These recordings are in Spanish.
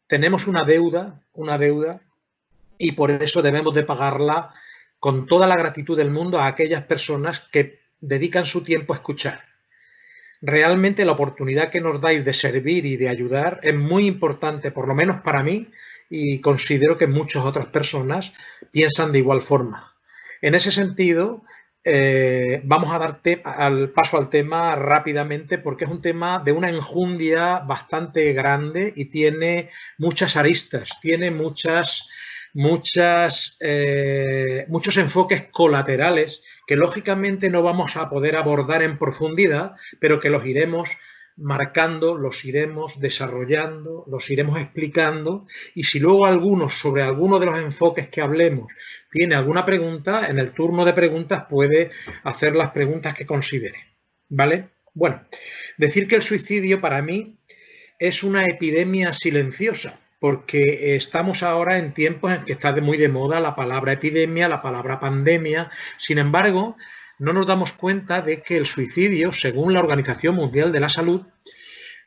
tenemos una deuda, y por eso debemos de pagarla con toda la gratitud del mundo a aquellas personas que dedican su tiempo a escuchar. Realmente la oportunidad que nos dais de servir y de ayudar es muy importante, por lo menos para mí, y considero que muchas otras personas piensan de igual forma. En ese sentido, vamos a dar paso al tema rápidamente porque es un tema de una enjundia bastante grande y tiene muchas aristas, tiene muchos enfoques colaterales que lógicamente no vamos a poder abordar en profundidad, pero que los iremos marcando, los iremos desarrollando, los iremos explicando, y si luego sobre alguno de los enfoques que hablemos tiene alguna pregunta, en el turno de preguntas puede hacer las preguntas que considere, ¿vale? Bueno, decir que el suicidio para mí es una epidemia silenciosa, porque estamos ahora en tiempos en que está muy de moda la palabra epidemia, la palabra pandemia. Sin embargo, no nos damos cuenta de que el suicidio, según la Organización Mundial de la Salud,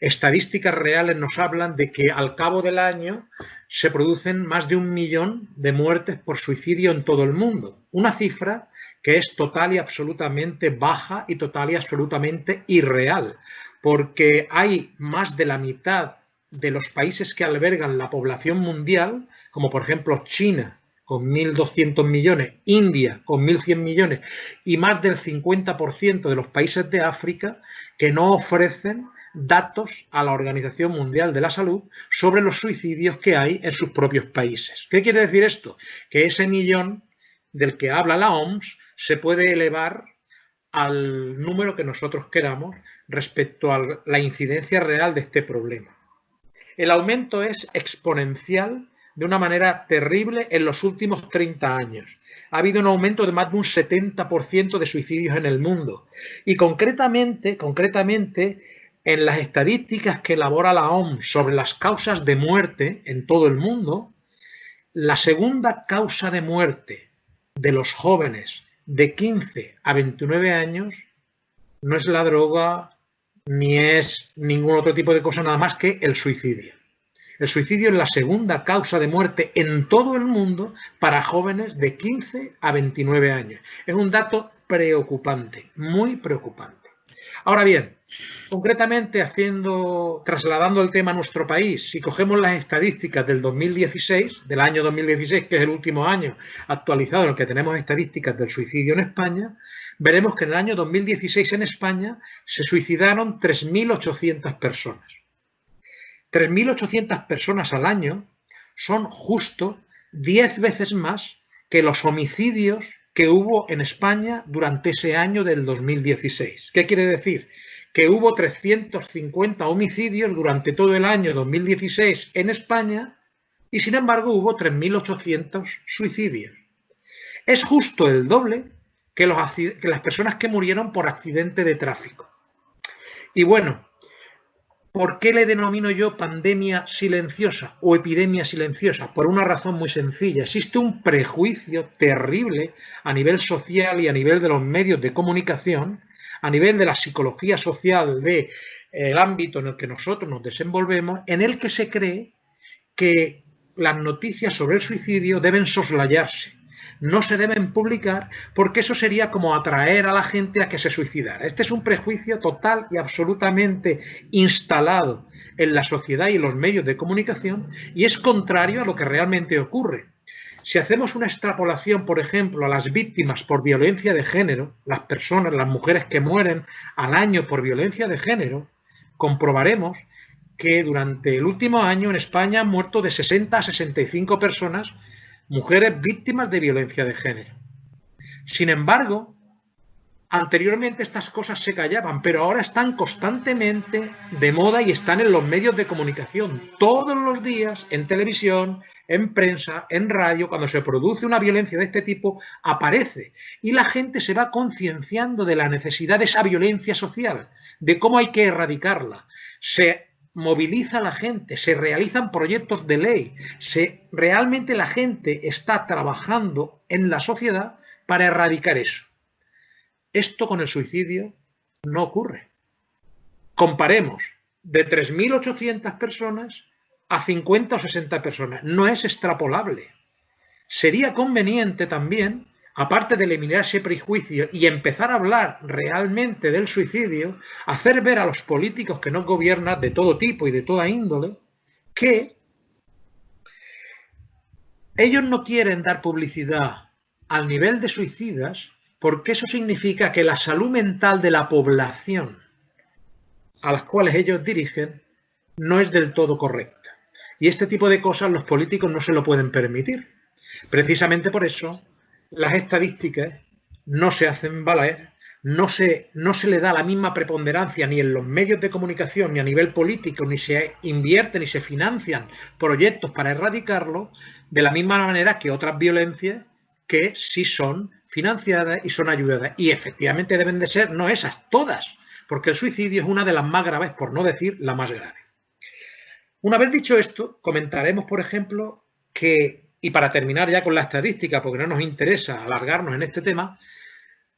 estadísticas reales nos hablan de que al cabo del año se producen más de 1 millón de muertes por suicidio en todo el mundo. Una cifra que es total y absolutamente baja y total y absolutamente irreal, porque hay más de la mitad de los países que albergan la población mundial, como por ejemplo China, con 1.200 millones, India con 1.100 millones y más del 50% de los países de África que no ofrecen datos a la Organización Mundial de la Salud sobre los suicidios que hay en sus propios países. ¿Qué quiere decir esto? Que ese millón del que habla la OMS se puede elevar al número que nosotros queramos respecto a la incidencia real de este problema. El aumento es exponencial de una manera terrible en los últimos 30 años. Ha habido un aumento de más de un 70% de suicidios en el mundo. Y concretamente, en las estadísticas que elabora la OMS sobre las causas de muerte en todo el mundo, la segunda causa de muerte de los jóvenes de 15 a 29 años no es la droga ni es ningún otro tipo de cosa, nada más que el suicidio. El suicidio es la segunda causa de muerte en todo el mundo para jóvenes de 15 a 29 años. Es un dato preocupante, muy preocupante. Ahora bien, concretamente trasladando el tema a nuestro país, si cogemos las estadísticas del 2016, del año 2016, que es el último año actualizado en el que tenemos estadísticas del suicidio en España, veremos que en el año 2016 en España se suicidaron 3.800 personas. 3.800 personas al año son justo 10 veces más que los homicidios que hubo en España durante ese año del 2016. ¿Qué quiere decir? Que hubo 350 homicidios durante todo el año 2016 en España y, sin embargo, hubo 3.800 suicidios. Es justo el doble que las personas que murieron por accidente de tráfico. Y bueno, ¿por qué le denomino yo pandemia silenciosa o epidemia silenciosa? Por una razón muy sencilla. Existe un prejuicio terrible a nivel social y a nivel de los medios de comunicación, a nivel de la psicología social del ámbito en el que nosotros nos desenvolvemos, en el que se cree que las noticias sobre el suicidio deben soslayarse. No se deben publicar porque eso sería como atraer a la gente a que se suicidara. Este es un prejuicio total y absolutamente instalado en la sociedad y en los medios de comunicación y es contrario a lo que realmente ocurre. Si hacemos una extrapolación, por ejemplo, a las víctimas por violencia de género, las mujeres que mueren al año por violencia de género, comprobaremos que durante el último año en España han muerto de 60 a 65 personas, mujeres víctimas de violencia de género. Sin embargo, anteriormente estas cosas se callaban, pero ahora están constantemente de moda y están en los medios de comunicación. Todos los días, en televisión, en prensa, en radio, cuando se produce una violencia de este tipo, aparece. Y la gente se va concienciando de la necesidad de esa violencia social, de cómo hay que erradicarla. Se moviliza a la gente, se realizan proyectos de ley, realmente la gente está trabajando en la sociedad para erradicar eso. Esto con el suicidio no ocurre. Comparemos de 3.800 personas a 50 o 60 personas. No es extrapolable. Sería conveniente también, aparte de eliminar ese prejuicio y empezar a hablar realmente del suicidio, hacer ver a los políticos que nos gobiernan de todo tipo y de toda índole que ellos no quieren dar publicidad al nivel de suicidas porque eso significa que la salud mental de la población a las cuales ellos dirigen no es del todo correcta. Y este tipo de cosas los políticos no se lo pueden permitir. Precisamente por eso las estadísticas no se hacen valer, no se le da la misma preponderancia ni en los medios de comunicación ni a nivel político, ni se invierte ni se financian proyectos para erradicarlo de la misma manera que otras violencias que sí son financiadas y son ayudadas. Y efectivamente deben de ser, no esas, todas, porque el suicidio es una de las más graves, por no decir la más grave. Una vez dicho esto, comentaremos, por ejemplo, que, y para terminar ya con la estadística, porque no nos interesa alargarnos en este tema,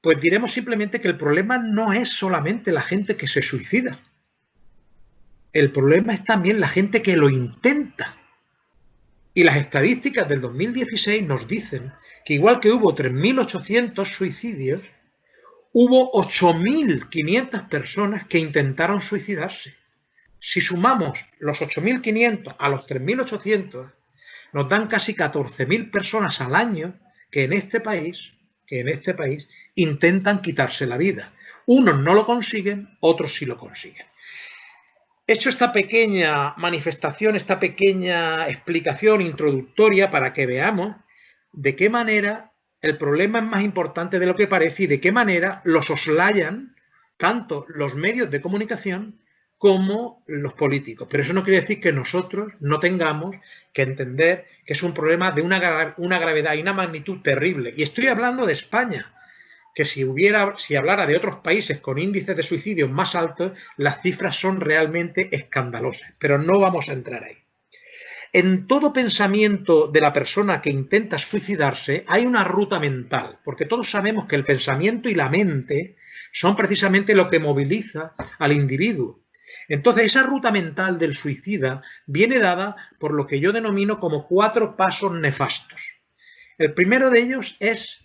pues diremos simplemente que el problema no es solamente la gente que se suicida. El problema es también la gente que lo intenta. Y las estadísticas del 2016 nos dicen que igual que hubo 3.800 suicidios, hubo 8.500 personas que intentaron suicidarse. Si sumamos los 8.500 a los 3.800, nos dan casi 14.000 personas al año que en este país intentan quitarse la vida. Unos no lo consiguen, otros sí lo consiguen. Hecho esta pequeña manifestación, esta pequeña explicación introductoria para que veamos de qué manera el problema es más importante de lo que parece y de qué manera lo soslayan tanto los medios de comunicación como los políticos. Pero eso no quiere decir que nosotros no tengamos que entender que es un problema de una gravedad y una magnitud terrible. Y estoy hablando de España, que si hablara de otros países con índices de suicidio más altos, las cifras son realmente escandalosas. Pero no vamos a entrar ahí. En todo pensamiento de la persona que intenta suicidarse hay una ruta mental, porque todos sabemos que el pensamiento y la mente son precisamente lo que moviliza al individuo. Entonces, esa ruta mental del suicida viene dada por lo que yo denomino como 4 pasos nefastos. El primero de ellos es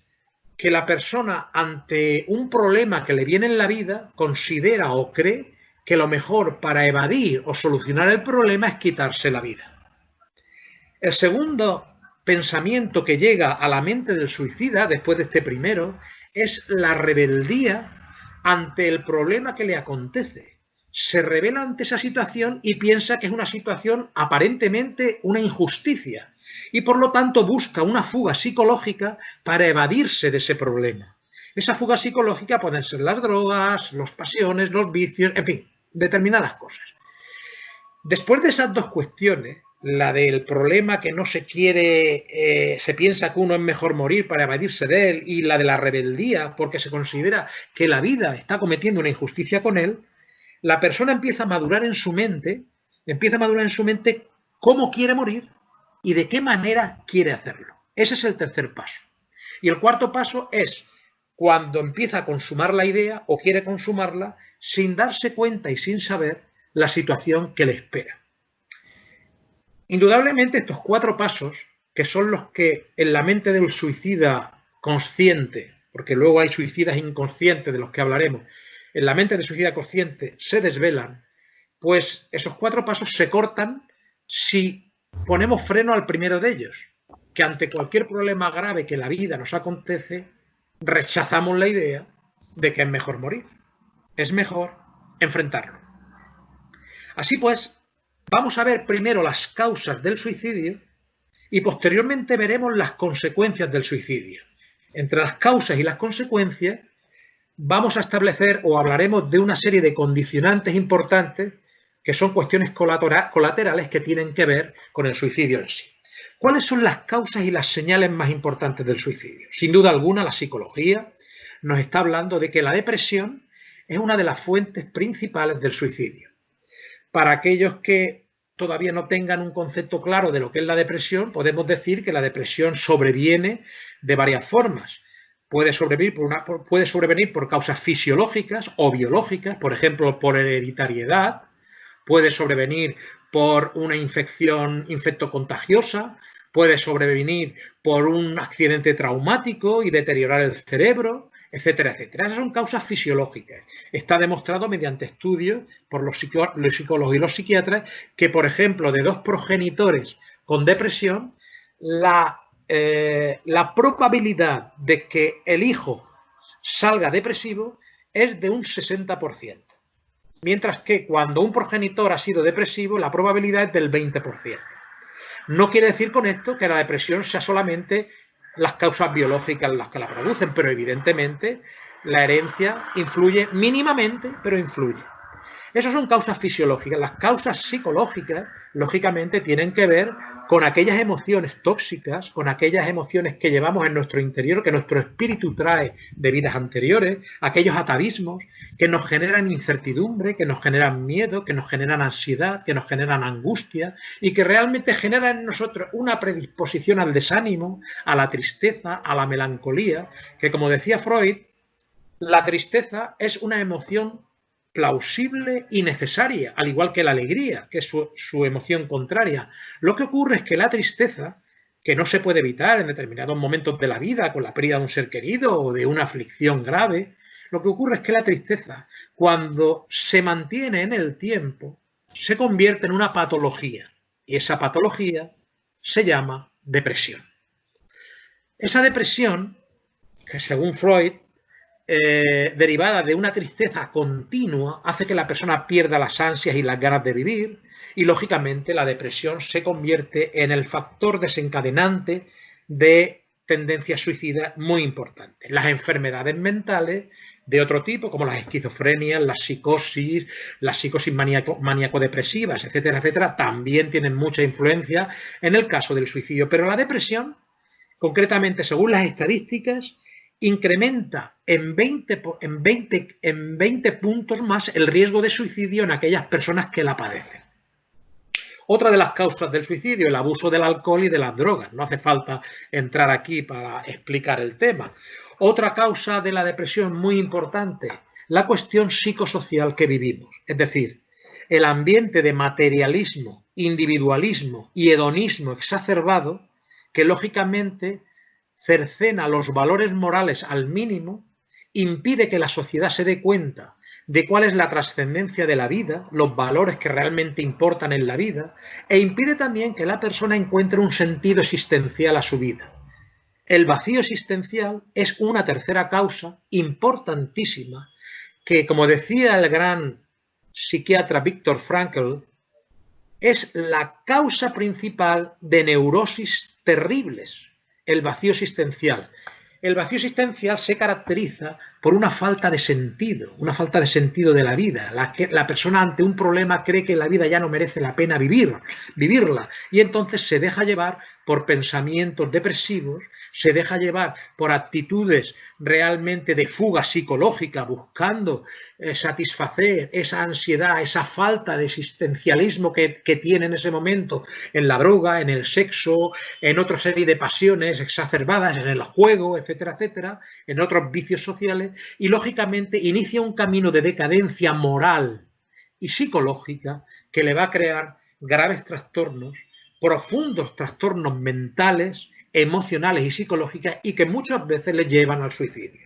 que la persona, ante un problema que le viene en la vida, considera o cree que lo mejor para evadir o solucionar el problema es quitarse la vida. El segundo pensamiento que llega a la mente del suicida, después de este primero, es la rebeldía ante el problema que le acontece. Se rebela ante esa situación y piensa que es una situación aparentemente una injusticia y por lo tanto busca una fuga psicológica para evadirse de ese problema. Esa fuga psicológica pueden ser las drogas, las pasiones, los vicios, en fin, determinadas cosas. Después de esas dos cuestiones, la del problema que no se quiere, se piensa que uno es mejor morir para evadirse de él, y la de la rebeldía porque se considera que la vida está cometiendo una injusticia con él, la persona empieza a madurar en su mente cómo quiere morir y de qué manera quiere hacerlo. Ese es el tercer paso. Y el cuarto paso es cuando empieza a consumar la idea o quiere consumarla sin darse cuenta y sin saber la situación que le espera. Indudablemente estos 4 pasos, que son los que en la mente del suicida consciente, porque luego hay suicidas inconscientes de los que hablaremos, en la mente del suicida consciente se desvelan, pues esos 4 pasos se cortan si ponemos freno al primero de ellos, que ante cualquier problema grave que la vida nos acontece, rechazamos la idea de que es mejor morir, es mejor enfrentarlo. Así pues, vamos a ver primero las causas del suicidio y posteriormente veremos las consecuencias del suicidio. Entre las causas y las consecuencias vamos a establecer o hablaremos de una serie de condicionantes importantes que son cuestiones colaterales que tienen que ver con el suicidio en sí. ¿Cuáles son las causas y las señales más importantes del suicidio? Sin duda alguna, la psicología nos está hablando de que la depresión es una de las fuentes principales del suicidio. Para aquellos que todavía no tengan un concepto claro de lo que es la depresión, podemos decir que la depresión sobreviene de varias formas. Puede sobrevenir por causas fisiológicas o biológicas, por ejemplo, por hereditariedad, puede sobrevenir por una infección infectocontagiosa, puede sobrevenir por un accidente traumático y deteriorar el cerebro, etcétera, etcétera. Esas son causas fisiológicas. Está demostrado mediante estudios por los psicólogos y los psiquiatras que, por ejemplo, de dos progenitores con depresión, la probabilidad de que el hijo salga depresivo es de un 60%. Mientras que cuando un progenitor ha sido depresivo, la probabilidad es del 20%. No quiere decir con esto que la depresión sea solamente las causas biológicas las que la producen, pero evidentemente la herencia influye mínimamente, pero influye. Esas son causas fisiológicas. Las causas psicológicas, lógicamente, tienen que ver con aquellas emociones tóxicas, con aquellas emociones que llevamos en nuestro interior, que nuestro espíritu trae de vidas anteriores, aquellos atavismos que nos generan incertidumbre, que nos generan miedo, que nos generan ansiedad, que nos generan angustia y que realmente generan en nosotros una predisposición al desánimo, a la tristeza, a la melancolía, que, como decía Freud, la tristeza es una emoción plausible y necesaria, al igual que la alegría, que es su emoción contraria. Lo que ocurre es que la tristeza, que no se puede evitar en determinados momentos de la vida, con la pérdida de un ser querido o de una aflicción grave, lo que ocurre es que la tristeza, cuando se mantiene en el tiempo, se convierte en una patología. Y esa patología se llama depresión. Esa depresión, que según Freud, derivada de una tristeza continua, hace que la persona pierda las ansias y las ganas de vivir y, lógicamente, la depresión se convierte en el factor desencadenante de tendencias suicidas muy importantes. Las enfermedades mentales de otro tipo, como las esquizofrenias, las psicosis maníaco-depresivas, etcétera, etcétera, también tienen mucha influencia en el caso del suicidio. Pero la depresión, concretamente, según las estadísticas, incrementa en 20 puntos más el riesgo de suicidio en aquellas personas que la padecen. Otra de las causas del suicidio, el abuso del alcohol y de las drogas. No hace falta entrar aquí para explicar el tema. Otra causa de la depresión muy importante, la cuestión psicosocial que vivimos. Es decir, el ambiente de materialismo, individualismo y hedonismo exacerbado que, lógicamente, cercena los valores morales al mínimo, impide que la sociedad se dé cuenta de cuál es la trascendencia de la vida, los valores que realmente importan en la vida, e impide también que la persona encuentre un sentido existencial a su vida. El vacío existencial es una tercera causa importantísima que, como decía el gran psiquiatra Viktor Frankl, es la causa principal de neurosis terribles. El vacío existencial. El vacío existencial se caracteriza por una falta de sentido de la vida. La persona ante un problema cree que la vida ya no merece la pena vivirla, y entonces se deja llevar por pensamientos depresivos, se deja llevar por actitudes realmente de fuga psicológica, buscando satisfacer esa ansiedad, esa falta de existencialismo que tiene en ese momento en la droga, en el sexo, en otra serie de pasiones exacerbadas, en el juego, etcétera, etcétera, en otros vicios sociales, y lógicamente inicia un camino de decadencia moral y psicológica que le va a crear graves trastornos, profundos trastornos mentales, emocionales y psicológicas, y que muchas veces le llevan al suicidio.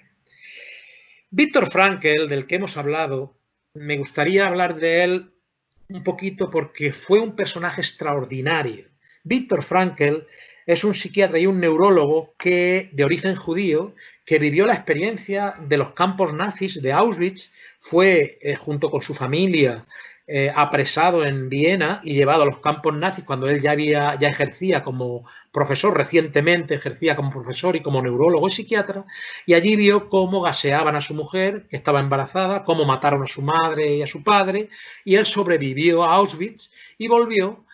Viktor Frankl, del que hemos hablado, me gustaría hablar de él un poquito porque fue un personaje extraordinario. Viktor Frankl es un psiquiatra y un neurólogo de origen judío que vivió la experiencia de los campos nazis de Auschwitz, fue junto con su familia apresado en Viena y llevado a los campos nazis cuando él ya ejercía como profesor, recientemente ejercía como profesor y como neurólogo y psiquiatra, y allí vio cómo gaseaban a su mujer, que estaba embarazada, cómo mataron a su madre y a su padre, y él sobrevivió a Auschwitz y volvió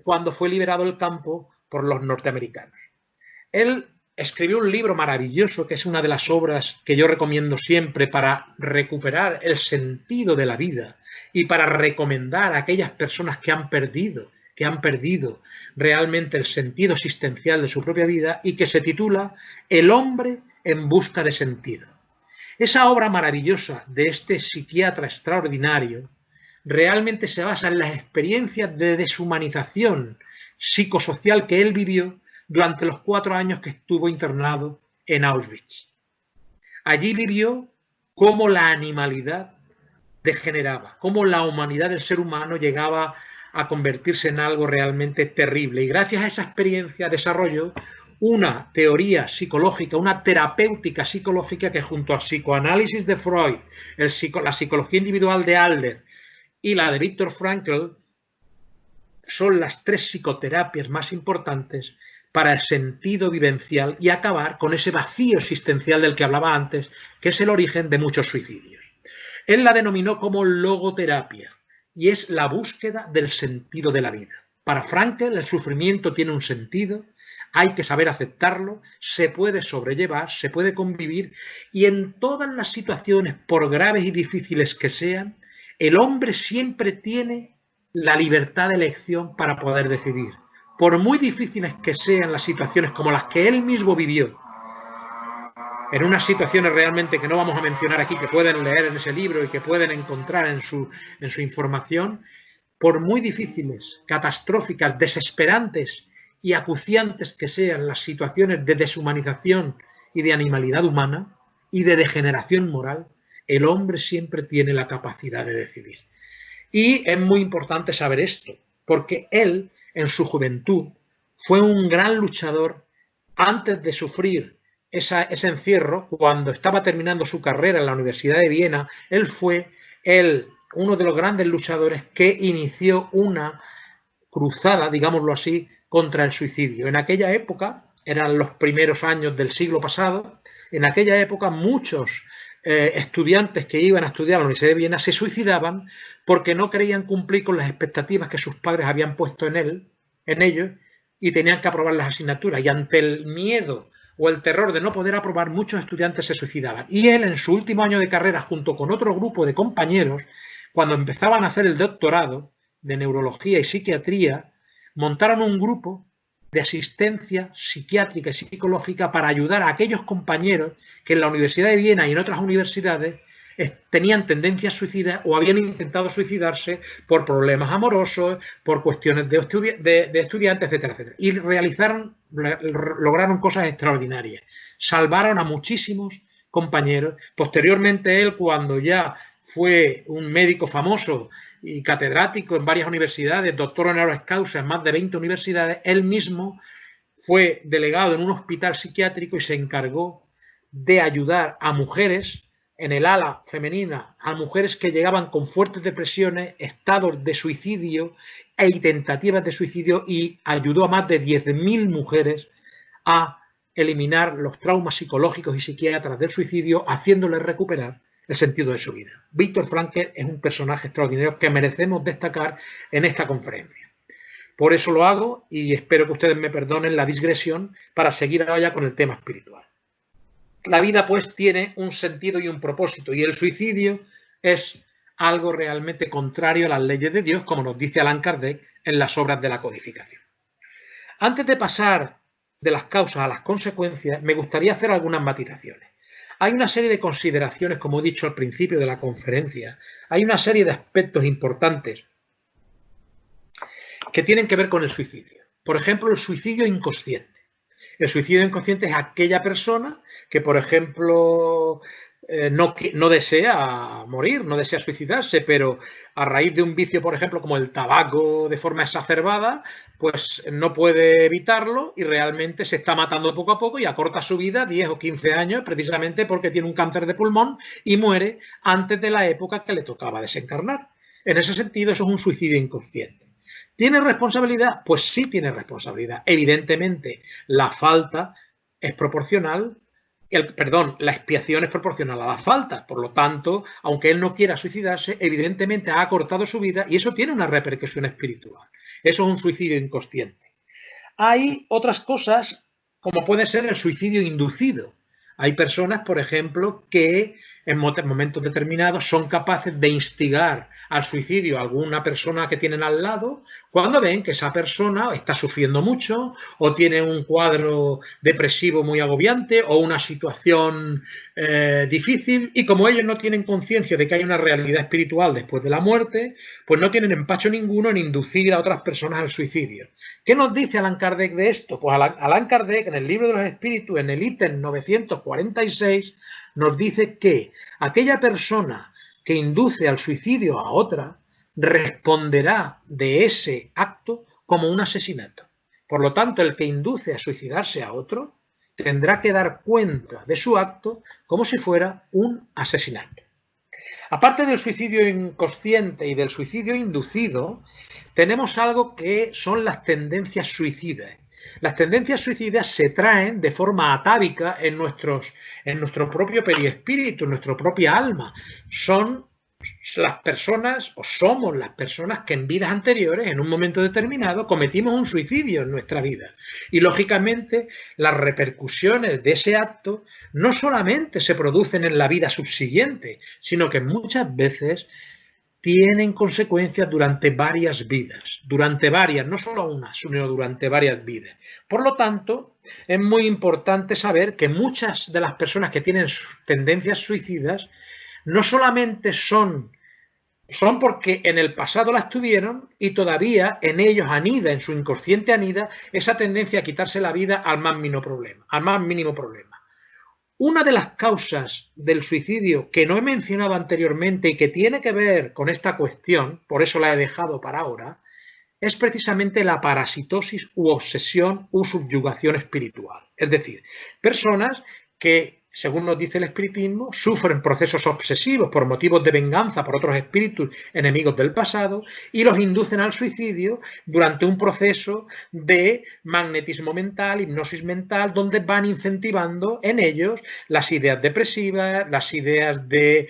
cuando fue liberado del campo por los norteamericanos. Él escribió un libro maravilloso que es una de las obras que yo recomiendo siempre para recuperar el sentido de la vida y para recomendar a aquellas personas que han perdido realmente el sentido existencial de su propia vida, y que se titula El hombre en busca de sentido. Esa obra maravillosa de este psiquiatra extraordinario realmente se basa en las experiencias de deshumanización psicosocial que él vivió durante los 4 años que estuvo internado en Auschwitz. Allí vivió cómo la animalidad degeneraba, cómo la humanidad del ser humano llegaba a convertirse en algo realmente terrible. Y gracias a esa experiencia desarrolló una teoría psicológica, una terapéutica psicológica que junto al psicoanálisis de Freud, la psicología individual de Adler y la de Viktor Frankl son las 3 psicoterapias más importantes para el sentido vivencial y acabar con ese vacío existencial del que hablaba antes, que es el origen de muchos suicidios. Él la denominó como logoterapia y es la búsqueda del sentido de la vida. Para Frankl, el sufrimiento tiene un sentido, hay que saber aceptarlo, se puede sobrellevar, se puede convivir y en todas las situaciones, por graves y difíciles que sean, el hombre siempre tiene la libertad de elección para poder decidir. Por muy difíciles que sean las situaciones como las que él mismo vivió, en unas situaciones realmente que no vamos a mencionar aquí, que pueden leer en ese libro y que pueden encontrar en su información, por muy difíciles, catastróficas, desesperantes y acuciantes que sean las situaciones de deshumanización y de animalidad humana y de degeneración moral, el hombre siempre tiene la capacidad de decidir. Y es muy importante saber esto, porque él, en su juventud, fue un gran luchador antes de sufrir ese encierro. Cuando estaba terminando su carrera en la Universidad de Viena, él fue uno de los grandes luchadores que inició una cruzada, digámoslo así, contra el suicidio. En aquella época, eran los primeros años del siglo pasado, en aquella época muchos estudiantes que iban a estudiar a la Universidad de Viena se suicidaban porque no querían cumplir con las expectativas que sus padres habían puesto en ellos, y tenían que aprobar las asignaturas. Y ante el miedo o el terror de no poder aprobar, muchos estudiantes se suicidaban. Y él, en su último año de carrera, junto con otro grupo de compañeros, cuando empezaban a hacer el doctorado de neurología y psiquiatría, montaron un grupo de asistencia psiquiátrica y psicológica para ayudar a aquellos compañeros que en la Universidad de Viena y en otras universidades tenían tendencias suicidas o habían intentado suicidarse por problemas amorosos, por cuestiones de estudiantes, etcétera, etcétera. Y lograron cosas extraordinarias. Salvaron a muchísimos compañeros. Posteriormente él, cuando ya fue un médico famoso y catedrático en varias universidades, doctor honoris causa en más de 20 universidades, él mismo fue delegado en un hospital psiquiátrico y se encargó de ayudar a mujeres en el ala femenina, a mujeres que llegaban con fuertes depresiones, estados de suicidio y tentativas de suicidio, y ayudó a más de 10.000 mujeres a eliminar los traumas psicológicos y psiquiátricos del suicidio, haciéndoles recuperar el sentido de su vida. Viktor Frankl es un personaje extraordinario que merecemos destacar en esta conferencia. Por eso lo hago y espero que ustedes me perdonen la digresión para seguir ahora con el tema espiritual. La vida, pues, tiene un sentido y un propósito, y el suicidio es algo realmente contrario a las leyes de Dios, como nos dice Allan Kardec en las obras de la codificación. Antes de pasar de las causas a las consecuencias, me gustaría hacer algunas matizaciones. Hay una serie de consideraciones, como he dicho al principio de la conferencia, hay una serie de aspectos importantes que tienen que ver con el suicidio. Por ejemplo, el suicidio inconsciente. El suicidio inconsciente es aquella persona que, por ejemplo, no desea morir, no desea suicidarse, pero a raíz de un vicio, por ejemplo, como el tabaco de forma exacerbada, pues no puede evitarlo y realmente se está matando poco a poco y acorta su vida 10 o 15 años precisamente porque tiene un cáncer de pulmón y muere antes de la época que le tocaba desencarnar. En ese sentido, eso es un suicidio inconsciente. ¿Tiene responsabilidad? Pues sí tiene responsabilidad. Evidentemente, la falta es proporcional, la expiación es proporcional a la falta. Por lo tanto, aunque él no quiera suicidarse, evidentemente ha acortado su vida y eso tiene una repercusión espiritual. Eso es un suicidio inconsciente. Hay otras cosas, como puede ser el suicidio inducido. Hay personas, por ejemplo, que en momentos determinados son capaces de instigar al suicidio a alguna persona que tienen al lado cuando ven que esa persona está sufriendo mucho o tiene un cuadro depresivo muy agobiante o una situación difícil, y como ellos no tienen conciencia de que hay una realidad espiritual después de la muerte, pues no tienen empacho ninguno en inducir a otras personas al suicidio. ¿Qué nos dice Allan Kardec de esto? Pues Allan Kardec, en el Libro de los Espíritus, en el ítem 946, nos dice que aquella persona que induce al suicidio a otra responderá de ese acto como un asesinato. Por lo tanto, el que induce a suicidarse a otro tendrá que dar cuenta de su acto como si fuera un asesinato. Aparte del suicidio inconsciente y del suicidio inducido, tenemos algo que son las tendencias suicidas. Las tendencias suicidas se traen de forma atávica en nuestro propio periespíritu, en nuestra propia alma. Son las personas, o somos las personas que en vidas anteriores, en un momento determinado, cometimos un suicidio en nuestra vida. Y lógicamente las repercusiones de ese acto no solamente se producen en la vida subsiguiente, sino que muchas veces tienen consecuencias durante varias vidas, no solo una, sino durante varias vidas. Por lo tanto, es muy importante saber que muchas de las personas que tienen tendencias suicidas no solamente son porque en el pasado las tuvieron y todavía en ellos anida, en su inconsciente anida, esa tendencia a quitarse la vida al más mínimo problema. Una de las causas del suicidio que no he mencionado anteriormente y que tiene que ver con esta cuestión, por eso la he dejado para ahora, es precisamente la parasitosis u obsesión u subyugación espiritual. Es decir, personas que, según nos dice el espiritismo, sufren procesos obsesivos por motivos de venganza por otros espíritus enemigos del pasado y los inducen al suicidio durante un proceso de magnetismo mental, hipnosis mental, donde van incentivando en ellos las ideas depresivas, las ideas de,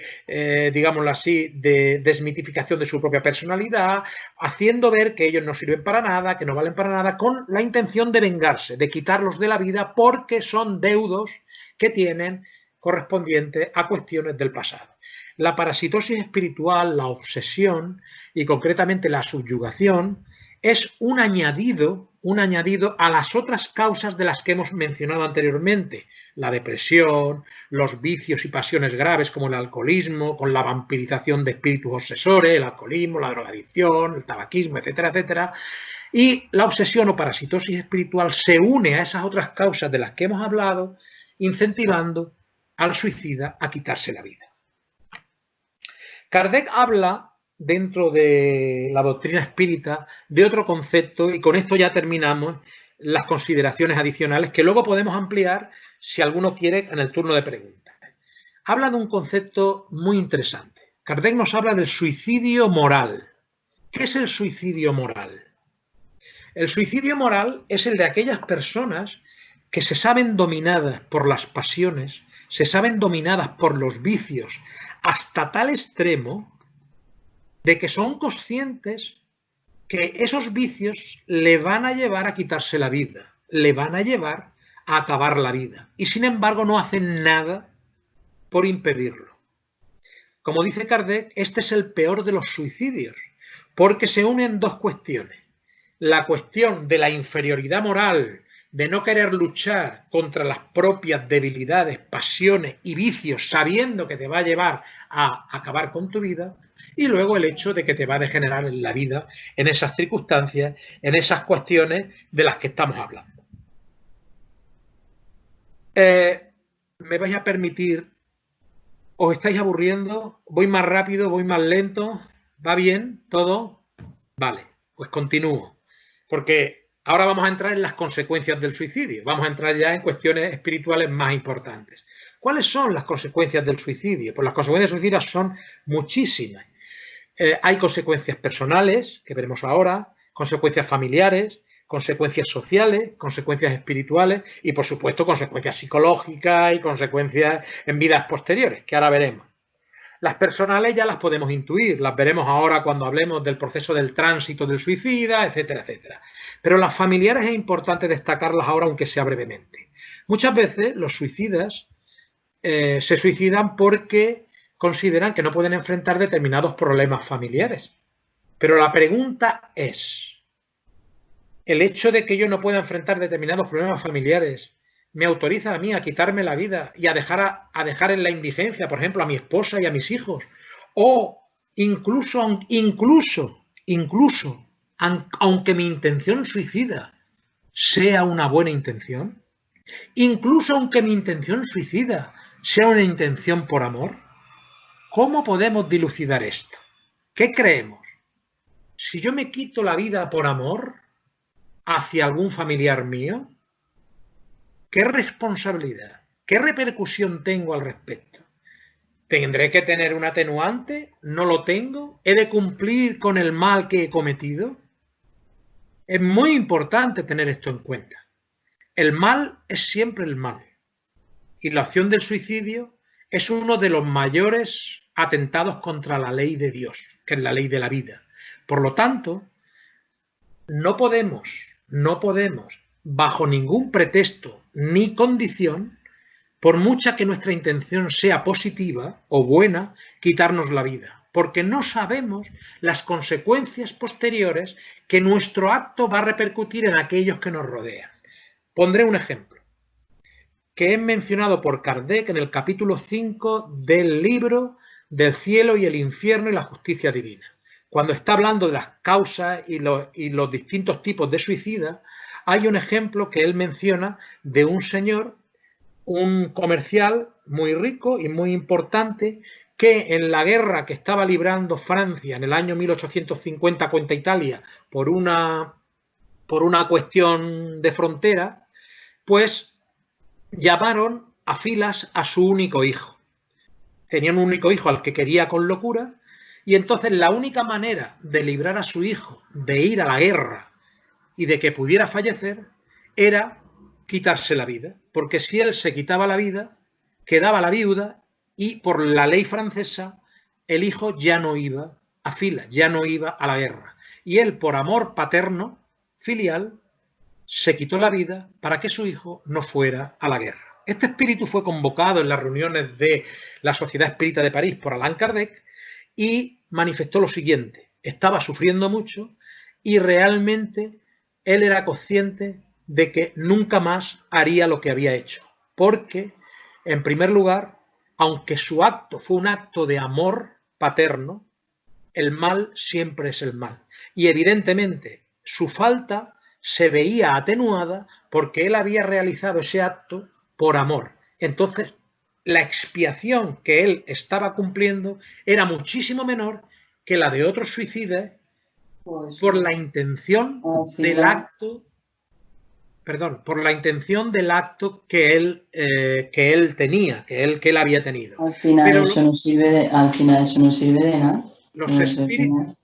digámoslo así, de desmitificación de su propia personalidad, haciendo ver que ellos no sirven para nada, que no valen para nada, con la intención de vengarse, de quitarlos de la vida porque son deudos que tienen correspondientes a cuestiones del pasado. La parasitosis espiritual, la obsesión y concretamente la subyugación es un añadido a las otras causas de las que hemos mencionado anteriormente: la depresión, los vicios y pasiones graves como el alcoholismo, con la vampirización de espíritus obsesores, el alcoholismo, la drogadicción, el tabaquismo, etcétera, etcétera. Y la obsesión o parasitosis espiritual se une a esas otras causas de las que hemos hablado, incentivando al suicida a quitarse la vida. Kardec habla, dentro de la doctrina espírita, de otro concepto, y con esto ya terminamos las consideraciones adicionales que luego podemos ampliar si alguno quiere en el turno de preguntas. Habla de un concepto muy interesante. Kardec nos habla del suicidio moral. ¿Qué es el suicidio moral? El suicidio moral es el de aquellas personas que se saben dominadas por las pasiones, se saben dominadas por los vicios, hasta tal extremo de que son conscientes que esos vicios le van a llevar a quitarse la vida, le van a llevar a acabar la vida, y sin embargo no hacen nada por impedirlo. Como dice Kardec, este es el peor de los suicidios, porque se unen dos cuestiones: la cuestión de la inferioridad moral, de no querer luchar contra las propias debilidades, pasiones y vicios, sabiendo que te va a llevar a acabar con tu vida, y luego el hecho de que te va a degenerar en la vida, en esas circunstancias, en esas cuestiones de las que estamos hablando. ¿Me vais a permitir? ¿Os estáis aburriendo? ¿Voy más rápido? ¿Voy más lento? ¿Va bien todo? Vale, pues continúo. Porque ahora vamos a entrar en las consecuencias del suicidio. Vamos a entrar ya en cuestiones espirituales más importantes. ¿Cuáles son las consecuencias del suicidio? Pues las consecuencias del suicidio son muchísimas. Hay consecuencias personales, que veremos ahora, consecuencias familiares, consecuencias sociales, consecuencias espirituales y, por supuesto, consecuencias psicológicas y consecuencias en vidas posteriores, que ahora veremos. Las personales ya las podemos intuir, las veremos ahora cuando hablemos del proceso del tránsito del suicida, etcétera, etcétera. Pero las familiares es importante destacarlas ahora, aunque sea brevemente. Muchas veces los suicidas se suicidan porque consideran que no pueden enfrentar determinados problemas familiares. Pero la pregunta es, ¿el hecho de que yo no pueda enfrentar determinados problemas familiares me autoriza a mí a quitarme la vida y a dejar en la indigencia, por ejemplo, a mi esposa y a mis hijos? O incluso aunque mi intención suicida sea una buena intención, incluso aunque mi intención suicida sea una intención por amor, ¿cómo podemos dilucidar esto? ¿Qué creemos? Si yo me quito la vida por amor hacia algún familiar mío, ¿qué responsabilidad, qué repercusión tengo al respecto? ¿Tendré que tener un atenuante? ¿No lo tengo? ¿He de cumplir con el mal que he cometido? Es muy importante tener esto en cuenta. El mal es siempre el mal. Y la opción del suicidio es uno de los mayores atentados contra la ley de Dios, que es la ley de la vida. Por lo tanto, no podemos, bajo ningún pretexto ni condición, por mucha que nuestra intención sea positiva o buena, quitarnos la vida, porque no sabemos las consecuencias posteriores que nuestro acto va a repercutir en aquellos que nos rodean. Pondré un ejemplo, que es mencionado por Kardec en el capítulo 5 del libro del cielo y el infierno y la justicia divina. Cuando está hablando de las causas y los distintos tipos de suicidas, hay un ejemplo que él menciona de un señor, un comercial muy rico y muy importante, que en la guerra que estaba librando Francia en el año 1850 contra Italia por una cuestión de frontera, pues llamaron a filas a su único hijo. Tenía un único hijo al que quería con locura, y entonces la única manera de librar a su hijo de ir a la guerra y de que pudiera fallecer era quitarse la vida, porque si él se quitaba la vida, quedaba la viuda y por la ley francesa el hijo ya no iba a filas, ya no iba a la guerra. Y él, por amor paterno, filial, se quitó la vida para que su hijo no fuera a la guerra. Este espíritu fue convocado en las reuniones de la Sociedad Espírita de París por Allan Kardec y manifestó lo siguiente: estaba sufriendo mucho y realmente él era consciente de que nunca más haría lo que había hecho, porque, en primer lugar, aunque su acto fue un acto de amor paterno, el mal siempre es el mal. Y evidentemente su falta se veía atenuada porque él había realizado ese acto por amor. Entonces, la expiación que él estaba cumpliendo era muchísimo menor que la de otros suicidas por la intención del acto, por la intención del acto que él tenía, que él había tenido. Al final eso no sirve de nada. Los espíritus,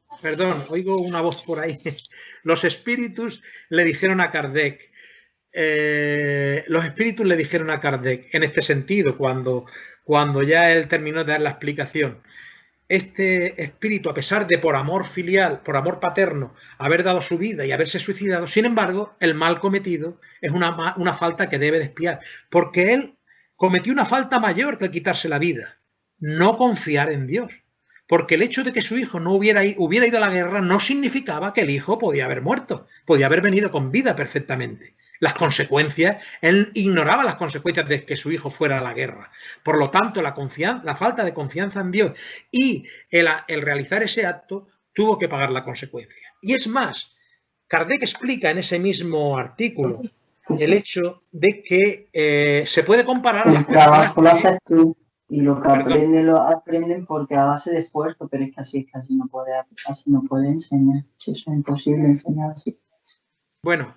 oigo una voz por ahí. Los espíritus le dijeron a Kardec, en este sentido, cuando ya él terminó de dar la explicación, este espíritu, a pesar de por amor filial, por amor paterno, haber dado su vida y haberse suicidado, sin embargo, el mal cometido es una falta que debe de expiar, porque él cometió una falta mayor que el quitarse la vida, no confiar en Dios. Porque el hecho de que su hijo no hubiera ido a la guerra no significaba que el hijo podía haber muerto, podía haber venido con vida perfectamente. Las consecuencias, él ignoraba las consecuencias de que su hijo fuera a la guerra. Por lo tanto, la falta de confianza en Dios y el realizar ese acto tuvo que pagar la consecuencia. Y es más, Kardec explica en ese mismo artículo el hecho de que se puede comparar a las personas. El trabajo lo haces tú y lo que lo aprenden porque a base de esfuerzo, pero es que así no puede enseñar. Eso es imposible enseñar así. Bueno,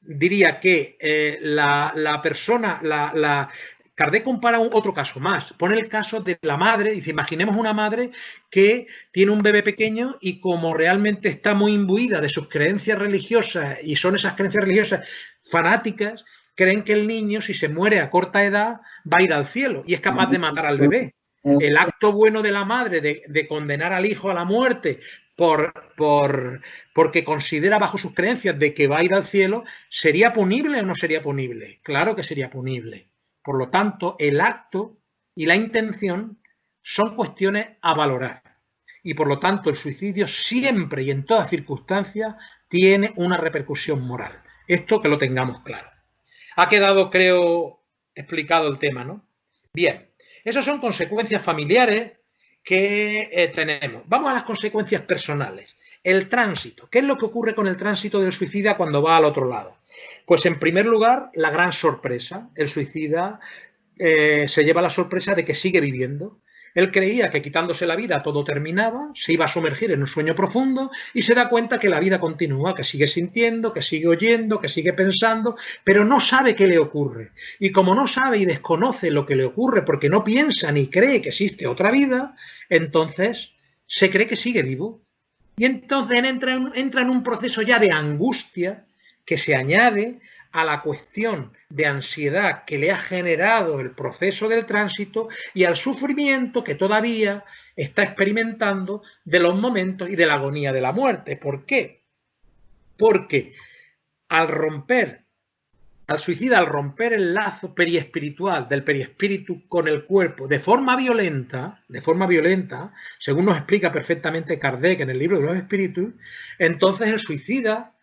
diría que la persona, Kardec compara otro caso más. Pone el caso de la madre. Dice, imaginemos una madre que tiene un bebé pequeño y como realmente está muy imbuida de sus creencias religiosas y son esas creencias religiosas fanáticas, creen que el niño, si se muere a corta edad, va a ir al cielo y es capaz de matar al bebé. El acto bueno de la madre de condenar al hijo a la muerte porque considera bajo sus creencias de que va a ir al cielo, ¿sería punible o no sería punible? Claro que sería punible. Por lo tanto, el acto y la intención son cuestiones a valorar. Y por lo tanto el suicidio siempre y en todas circunstancias tiene una repercusión moral. Esto que lo tengamos claro. Ha quedado, creo, explicado el tema, ¿no? Bien, esas son consecuencias familiares que tenemos. Vamos a las consecuencias personales. El tránsito. ¿Qué es lo que ocurre con el tránsito del suicida cuando va al otro lado? Pues en primer lugar, la gran sorpresa. El suicida se lleva la sorpresa de que sigue viviendo. Él creía que quitándose la vida todo terminaba, se iba a sumergir en un sueño profundo y se da cuenta que la vida continúa, que sigue sintiendo, que sigue oyendo, que sigue pensando, pero no sabe qué le ocurre. Y como no sabe y desconoce lo que le ocurre porque no piensa ni cree que existe otra vida, entonces se cree que sigue vivo. Y entonces entra en un proceso ya de angustia que se añade a la cuestión de ansiedad que le ha generado el proceso del tránsito y al sufrimiento que todavía está experimentando de los momentos y de la agonía de la muerte. ¿Por qué? Porque al suicida, al romper el lazo periespiritual del periespíritu con el cuerpo de forma violenta, según nos explica perfectamente Kardec en el libro de los espíritus, entonces el suicida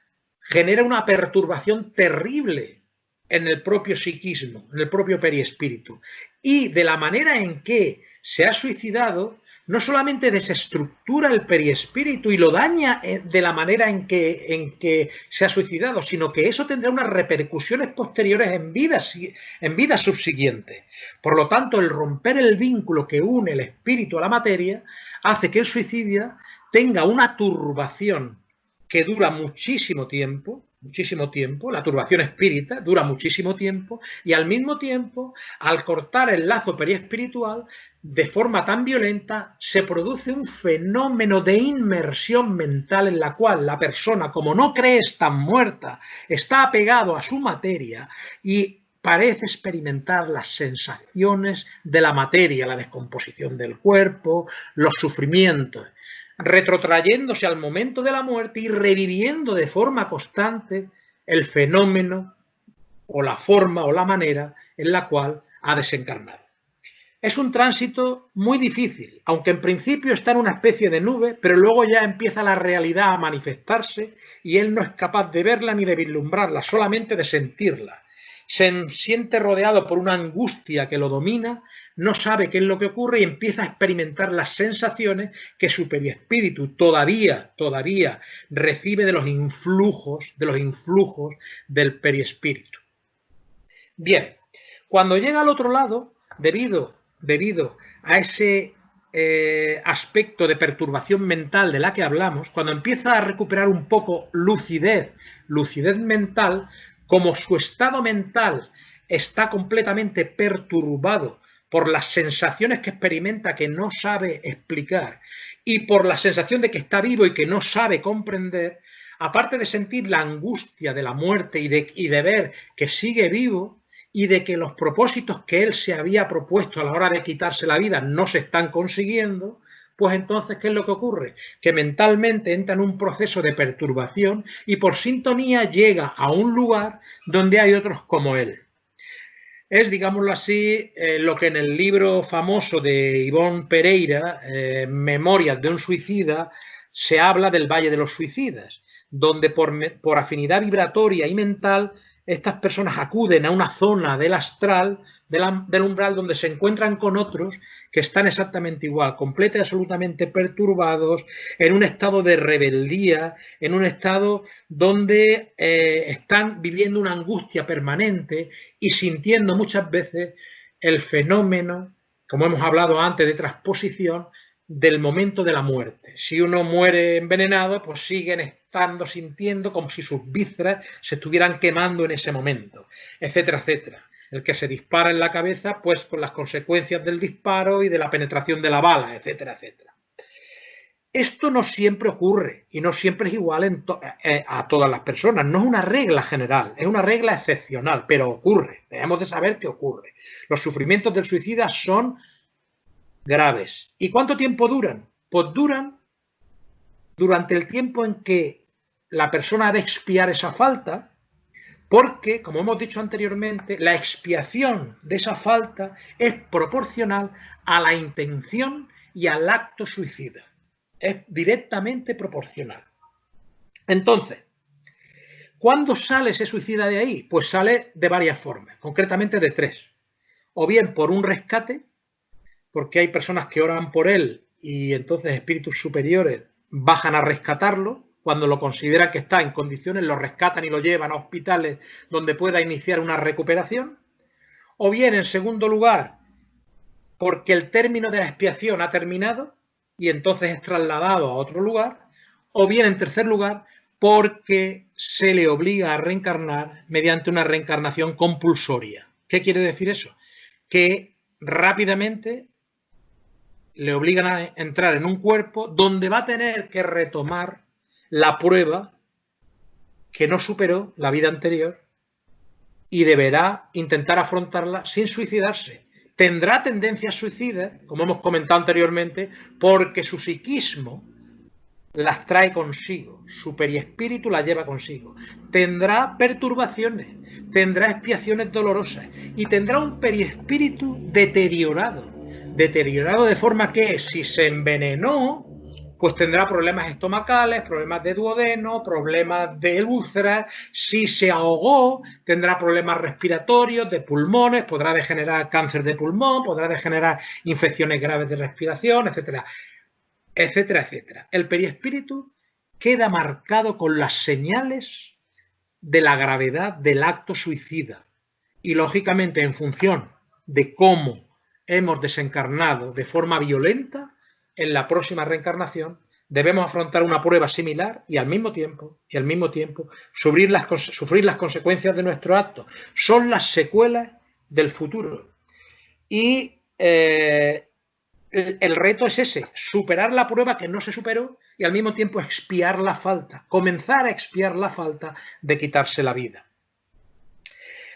genera una perturbación terrible en el propio psiquismo, en el propio periespíritu. Y de la manera en que se ha suicidado, no solamente desestructura el periespíritu y lo daña de la manera en que se ha suicidado, sino que eso tendrá unas repercusiones posteriores en vidas subsiguientes. Por lo tanto, el romper el vínculo que une el espíritu a la materia hace que el suicida tenga una turbación que dura muchísimo tiempo, la turbación espírita dura muchísimo tiempo, y al mismo tiempo, al cortar el lazo periespiritual, de forma tan violenta, se produce un fenómeno de inmersión mental en la cual la persona, como no cree estar muerta, está apegado a su materia y parece experimentar las sensaciones de la materia, la descomposición del cuerpo, los sufrimientos, retrotrayéndose al momento de la muerte y reviviendo de forma constante el fenómeno o la forma o la manera en la cual ha desencarnado. Es un tránsito muy difícil, aunque en principio está en una especie de nube, pero luego ya empieza la realidad a manifestarse y él no es capaz de verla ni de vislumbrarla, solamente de sentirla. Se siente rodeado por una angustia que lo domina, no sabe qué es lo que ocurre y empieza a experimentar las sensaciones que su periespíritu todavía recibe de los influjos del periespíritu. Bien, cuando llega al otro lado, debido a ese aspecto de perturbación mental de la que hablamos, cuando empieza a recuperar un poco lucidez mental, como su estado mental está completamente perturbado por las sensaciones que experimenta que no sabe explicar y por la sensación de que está vivo y que no sabe comprender, aparte de sentir la angustia de la muerte y de ver que sigue vivo y de que los propósitos que él se había propuesto a la hora de quitarse la vida no se están consiguiendo, pues entonces, ¿qué es lo que ocurre? Que mentalmente entra en un proceso de perturbación y por sintonía llega a un lugar donde hay otros como él. Es, digámoslo así, lo que en el libro famoso de Ivonne Pereira, Memorias de un suicida, se habla del Valle de los Suicidas, donde por afinidad vibratoria y mental, estas personas acuden a una zona del astral, del umbral, donde se encuentran con otros que están exactamente igual, completamente y absolutamente perturbados, en un estado de rebeldía, en un estado donde están viviendo una angustia permanente y sintiendo muchas veces el fenómeno, como hemos hablado antes, de transposición del momento de la muerte. Si uno muere envenenado, pues siguen estando sintiendo como si sus vísceras se estuvieran quemando en ese momento, etcétera, etcétera. El que se dispara en la cabeza, pues con las consecuencias del disparo y de la penetración de la bala, etcétera, etcétera. Esto no siempre ocurre y no siempre es igual a todas las personas. No es una regla general, es una regla excepcional, pero ocurre. Debemos de saber que ocurre. Los sufrimientos del suicida son graves. ¿Y cuánto tiempo duran? Pues duran durante el tiempo en que la persona ha de expiar esa falta, Porque, como hemos dicho anteriormente, la expiación de esa falta es proporcional a la intención y al acto suicida. Es directamente proporcional. Entonces, ¿cuándo sale ese suicida de ahí? Pues sale de varias formas, concretamente de 3. O bien por un rescate, porque hay personas que oran por él y entonces espíritus superiores bajan a rescatarlo. Cuando lo consideran que está en condiciones, lo rescatan y lo llevan a hospitales donde pueda iniciar una recuperación. O bien, en segundo lugar, porque el término de la expiación ha terminado y entonces es trasladado a otro lugar. O bien, en tercer lugar, porque se le obliga a reencarnar mediante una reencarnación compulsoria. ¿Qué quiere decir eso? Que rápidamente le obligan a entrar en un cuerpo donde va a tener que retomar la prueba que no superó la vida anterior y deberá intentar afrontarla sin suicidarse. Tendrá tendencias suicidas, como hemos comentado anteriormente, porque su psiquismo las trae consigo, su periespíritu las lleva consigo. Tendrá perturbaciones, tendrá expiaciones dolorosas y tendrá un periespíritu deteriorado de forma que si se envenenó, pues tendrá problemas estomacales, problemas de duodeno, problemas de úlceras. Si se ahogó, tendrá problemas respiratorios, de pulmones, podrá degenerar cáncer de pulmón, podrá degenerar infecciones graves de respiración, etcétera, etcétera, etcétera. El periespíritu queda marcado con las señales de la gravedad del acto suicida y, lógicamente, en función de cómo hemos desencarnado de forma violenta, en la próxima reencarnación debemos afrontar una prueba similar y al mismo tiempo sufrir las consecuencias de nuestro acto. Son las secuelas del futuro. Y el reto es ese, superar la prueba que no se superó y al mismo tiempo expiar la falta, comenzar a expiar la falta de quitarse la vida.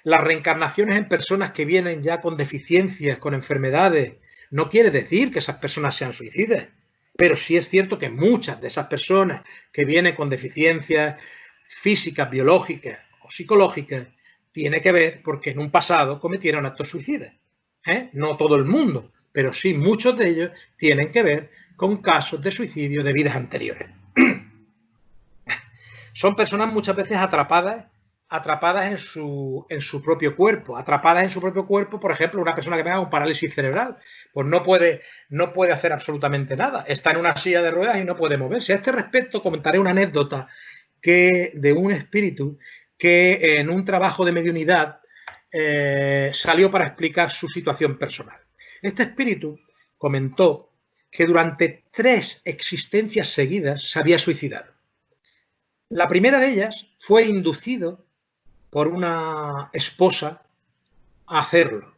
Las reencarnaciones en personas que vienen ya con deficiencias, con enfermedades, no quiere decir que esas personas sean suicidas, pero sí es cierto que muchas de esas personas que vienen con deficiencias físicas, biológicas o psicológicas, tiene que ver porque en un pasado cometieron actos suicidas. No todo el mundo, pero sí muchos de ellos tienen que ver con casos de suicidio de vidas anteriores. Son personas muchas veces atrapadas en su propio cuerpo. Atrapadas en su propio cuerpo, por ejemplo, una persona que tenga un parálisis cerebral, pues no puede hacer absolutamente nada. Está en una silla de ruedas y no puede moverse. A este respecto comentaré una anécdota de un espíritu que en un trabajo de mediunidad salió para explicar su situación personal. Este espíritu comentó que durante 3 existencias seguidas se había suicidado. La primera de ellas fue inducido por una esposa a hacerlo.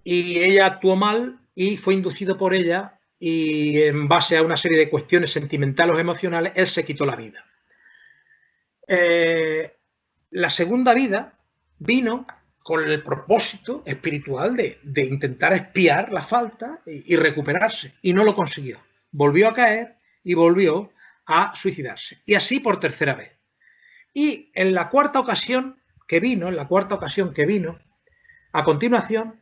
Y ella actuó mal y fue inducido por ella y en base a una serie de cuestiones sentimentales o emocionales, él se quitó la vida. La segunda vida vino con el propósito espiritual de intentar expiar la falta y recuperarse. Y no lo consiguió. Volvió a caer y volvió a suicidarse. Y así por tercera vez. Y en la cuarta ocasión que vino, a continuación,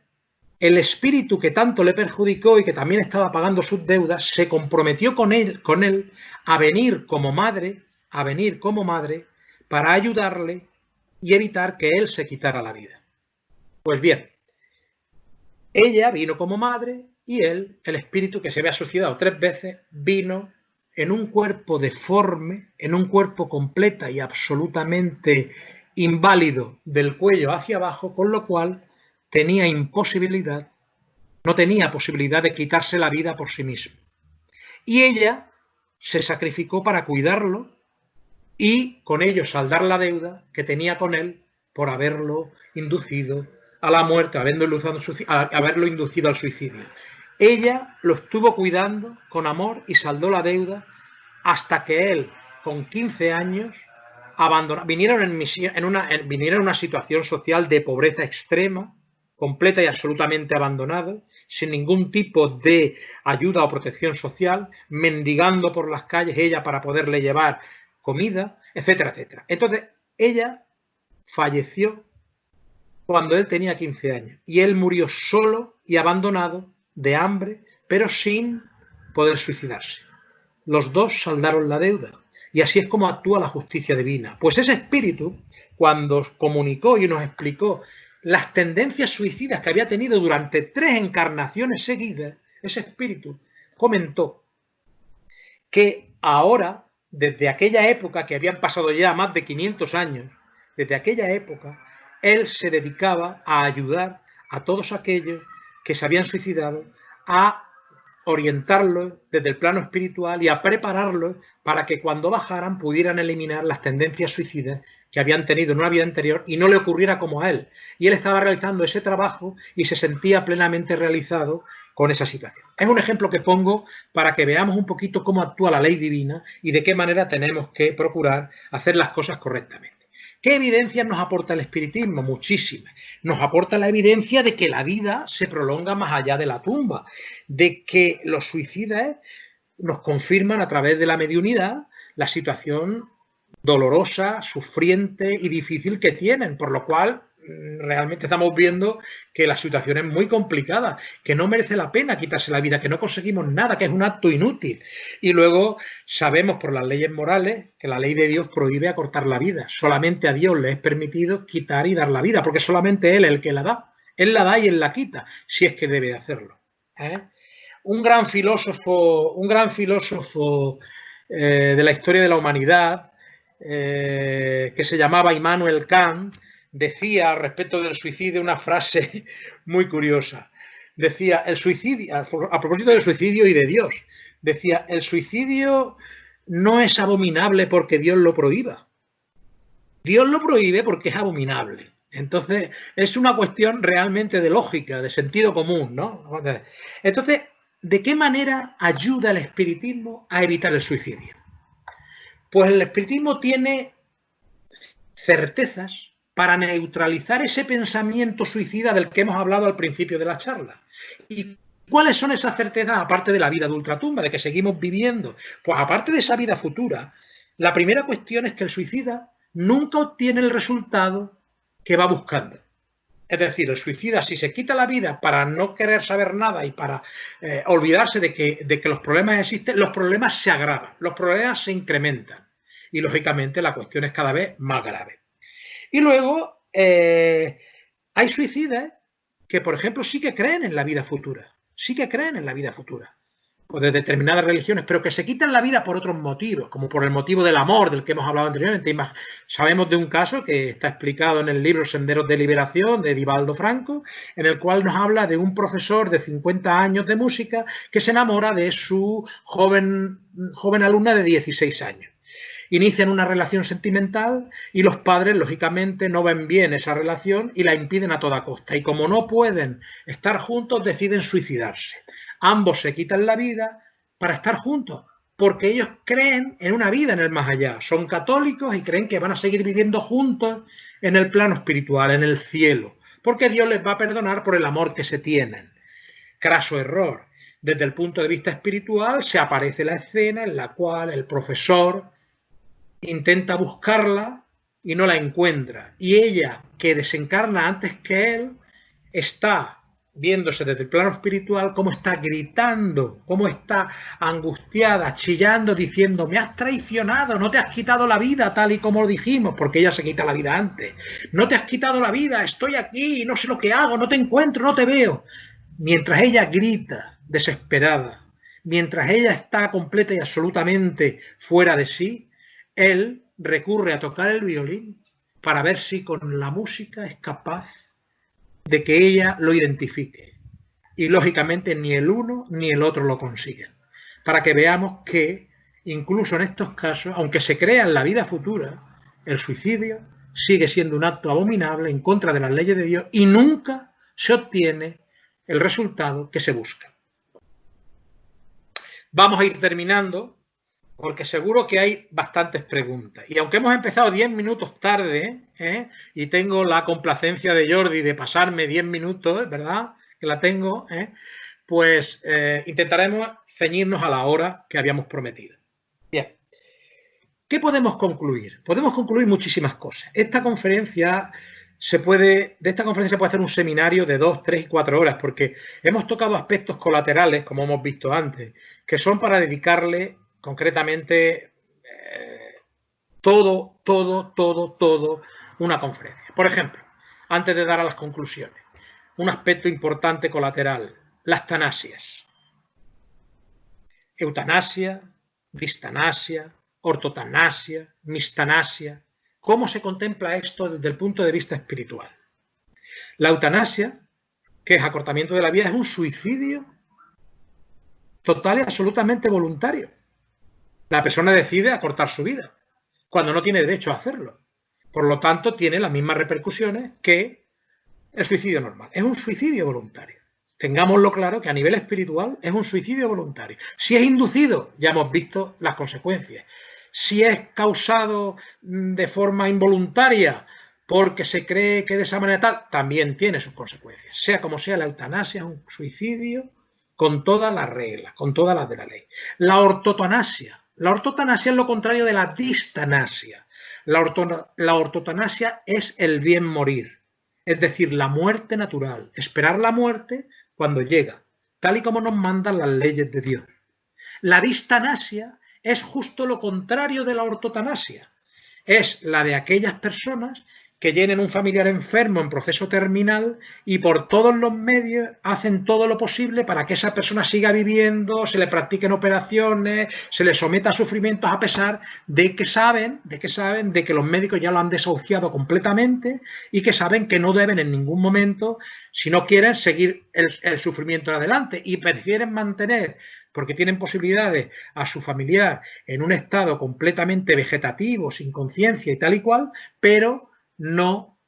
el espíritu que tanto le perjudicó y que también estaba pagando sus deudas, se comprometió con él a venir como madre para ayudarle y evitar que él se quitara la vida. Pues bien, ella vino como madre y él, el espíritu que se había suicidado 3 veces, vino en un cuerpo deforme, en un cuerpo completa y absolutamente inválido del cuello hacia abajo, con lo cual no tenía posibilidad de quitarse la vida por sí mismo. Y ella se sacrificó para cuidarlo y con ello saldar la deuda que tenía con él por haberlo inducido a la muerte, haberlo inducido al suicidio. Ella lo estuvo cuidando con amor y saldó la deuda hasta que él, con 15 años, abandonó. Vinieron en una situación social de pobreza extrema, completa y absolutamente abandonado, sin ningún tipo de ayuda o protección social, mendigando por las calles ella para poderle llevar comida, etcétera, etcétera. Entonces, ella falleció cuando él tenía 15 años y él murió solo y abandonado, de hambre, pero sin poder suicidarse. Los dos saldaron la deuda. Y así es como actúa la justicia divina. Pues ese espíritu, cuando comunicó y nos explicó las tendencias suicidas que había tenido durante 3 encarnaciones seguidas, ese espíritu comentó que ahora, desde aquella época, que habían pasado ya más de 500 años, desde aquella época, él se dedicaba a ayudar a todos aquellos que se habían suicidado, a orientarlos desde el plano espiritual y a prepararlos para que cuando bajaran pudieran eliminar las tendencias suicidas que habían tenido en una vida anterior y no le ocurriera como a él. Y él estaba realizando ese trabajo y se sentía plenamente realizado con esa situación. Es un ejemplo que pongo para que veamos un poquito cómo actúa la ley divina y de qué manera tenemos que procurar hacer las cosas correctamente. ¿Qué evidencias nos aporta el espiritismo? Muchísimas. Nos aporta la evidencia de que la vida se prolonga más allá de la tumba, de que los suicidas nos confirman a través de la mediunidad la situación dolorosa, sufriente y difícil que tienen, por lo cual realmente estamos viendo que la situación es muy complicada, que no merece la pena quitarse la vida, que no conseguimos nada, que es un acto inútil. Y luego sabemos por las leyes morales que la ley de Dios prohíbe acortar la vida. Solamente a Dios le es permitido quitar y dar la vida, porque solamente Él es el que la da. Él la da y Él la quita, si es que debe hacerlo. Un gran filósofo de la historia de la humanidad, que se llamaba Immanuel Kant, decía respecto del suicidio una frase muy curiosa. Decía, el suicidio, a propósito del suicidio y de Dios, decía, el suicidio no es abominable porque Dios lo prohíba. Dios lo prohíbe porque es abominable. Entonces, es una cuestión realmente de lógica, de sentido común, ¿no? Entonces, ¿de qué manera ayuda el espiritismo a evitar el suicidio? Pues el espiritismo tiene certezas para neutralizar ese pensamiento suicida del que hemos hablado al principio de la charla. ¿Y cuáles son esas certezas aparte de la vida de ultratumba, de que seguimos viviendo? Pues aparte de esa vida futura, la primera cuestión es que el suicida nunca obtiene el resultado que va buscando. Es decir, el suicida, si se quita la vida para no querer saber nada y para olvidarse de que los problemas existen, los problemas se agravan, los problemas se incrementan. Y lógicamente la cuestión es cada vez más grave. Y luego hay suicidas que, por ejemplo, sí que creen en la vida futura. Sí que creen en la vida futura. O de determinadas religiones, pero que se quitan la vida por otros motivos, como por el motivo del amor, del que hemos hablado anteriormente. Sabemos de un caso que está explicado en el libro Senderos de Liberación, de Divaldo Franco, en el cual nos habla de un profesor de 50 años de música que se enamora de su joven alumna de 16 años. Inician una relación sentimental y los padres, lógicamente, no ven bien esa relación y la impiden a toda costa. Y como no pueden estar juntos, deciden suicidarse. Ambos se quitan la vida para estar juntos, porque ellos creen en una vida en el más allá. Son católicos y creen que van a seguir viviendo juntos en el plano espiritual, en el cielo, porque Dios les va a perdonar por el amor que se tienen. Craso error. Desde el punto de vista espiritual se aparece la escena en la cual el profesor intenta buscarla y no la encuentra. Y ella, que desencarna antes que él, está viéndose desde el plano espiritual cómo está gritando, cómo está angustiada, chillando, diciendo, me has traicionado, no te has quitado la vida tal y como lo dijimos, porque ella se quita la vida antes. No te has quitado la vida, estoy aquí, no sé lo que hago, no te encuentro, no te veo. Mientras ella grita, desesperada, mientras ella está completa y absolutamente fuera de sí, él recurre a tocar el violín para ver si con la música es capaz de que ella lo identifique. Y lógicamente ni el uno ni el otro lo consiguen. Para que veamos que incluso en estos casos, aunque se crea en la vida futura, el suicidio sigue siendo un acto abominable en contra de las leyes de Dios y nunca se obtiene el resultado que se busca. Vamos a ir terminando, porque seguro que hay bastantes preguntas. Y aunque hemos empezado 10 minutos tarde, y tengo la complacencia de Jordi de pasarme 10 minutos, ¿verdad? Que la tengo, pues intentaremos ceñirnos a la hora que habíamos prometido. Bien. ¿Qué podemos concluir? Podemos concluir muchísimas cosas. De esta conferencia se puede hacer un seminario de 2, 3 y 4 horas, porque hemos tocado aspectos colaterales, como hemos visto antes, que son para dedicarle concretamente todo una conferencia. Por ejemplo, antes de dar a las conclusiones, un aspecto importante colateral, las tanasias. Eutanasia, distanasia, ortotanasia, mistanasia. ¿Cómo se contempla esto desde el punto de vista espiritual? La eutanasia, que es acortamiento de la vida, es un suicidio total y absolutamente voluntario. La persona decide acortar su vida, cuando no tiene derecho a hacerlo. Por lo tanto, tiene las mismas repercusiones que el suicidio normal. Es un suicidio voluntario. Tengámoslo claro que a nivel espiritual es un suicidio voluntario. Si es inducido, ya hemos visto las consecuencias. Si es causado de forma involuntaria porque se cree que de esa manera tal, también tiene sus consecuencias. Sea como sea, la eutanasia es un suicidio con todas las reglas, con todas las de la ley. La ortotanasia. La ortotanasia es lo contrario de la distanasia. La ortotanasia es el bien morir, es decir, la muerte natural, esperar la muerte cuando llega, tal y como nos mandan las leyes de Dios. La distanasia es justo lo contrario de la ortotanasia. Es la de aquellas personas que tienen un familiar enfermo en proceso terminal y por todos los medios hacen todo lo posible para que esa persona siga viviendo, se le practiquen operaciones, se le someta a sufrimientos a pesar de que saben de que los médicos ya lo han desahuciado completamente y que saben que no deben en ningún momento, si no quieren, seguir el sufrimiento adelante y prefieren mantener, porque tienen posibilidades, a su familiar en un estado completamente vegetativo, sin conciencia y tal y cual, pero no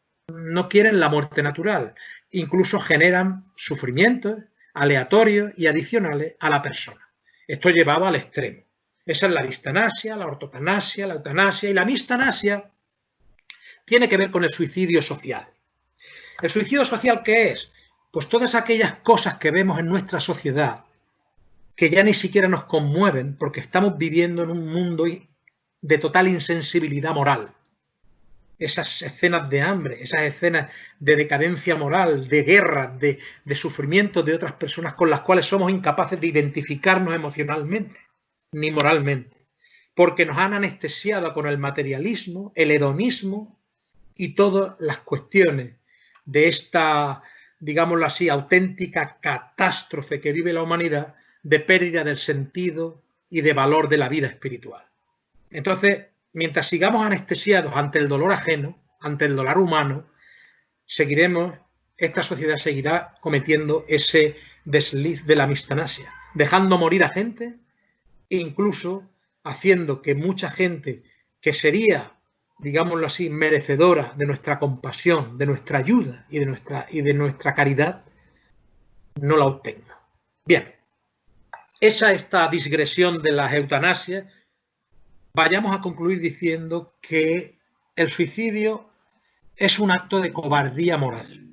quieren la muerte natural. Incluso generan sufrimientos aleatorios y adicionales a la persona. Esto llevado al extremo. Esa es la distanasia, la ortotanasia, la eutanasia y la mistanasia tiene que ver con el suicidio social. ¿El suicidio social qué es? Pues todas aquellas cosas que vemos en nuestra sociedad que ya ni siquiera nos conmueven porque estamos viviendo en un mundo de total insensibilidad moral. Esas escenas de hambre, esas escenas de decadencia moral, de guerra, de sufrimiento de otras personas con las cuales somos incapaces de identificarnos emocionalmente ni moralmente, porque nos han anestesiado con el materialismo, el hedonismo y todas las cuestiones de esta, digámoslo así, auténtica catástrofe que vive la humanidad de pérdida del sentido y de valor de la vida espiritual. Entonces, mientras sigamos anestesiados ante el dolor ajeno, ante el dolor humano, esta sociedad seguirá cometiendo ese desliz de la mistanasia, dejando morir a gente e incluso haciendo que mucha gente que sería, digámoslo así, merecedora de nuestra compasión, de nuestra ayuda y de nuestra caridad, no la obtenga. Bien, esta digresión de las eutanasias, vayamos a concluir diciendo que el suicidio es un acto de cobardía moral.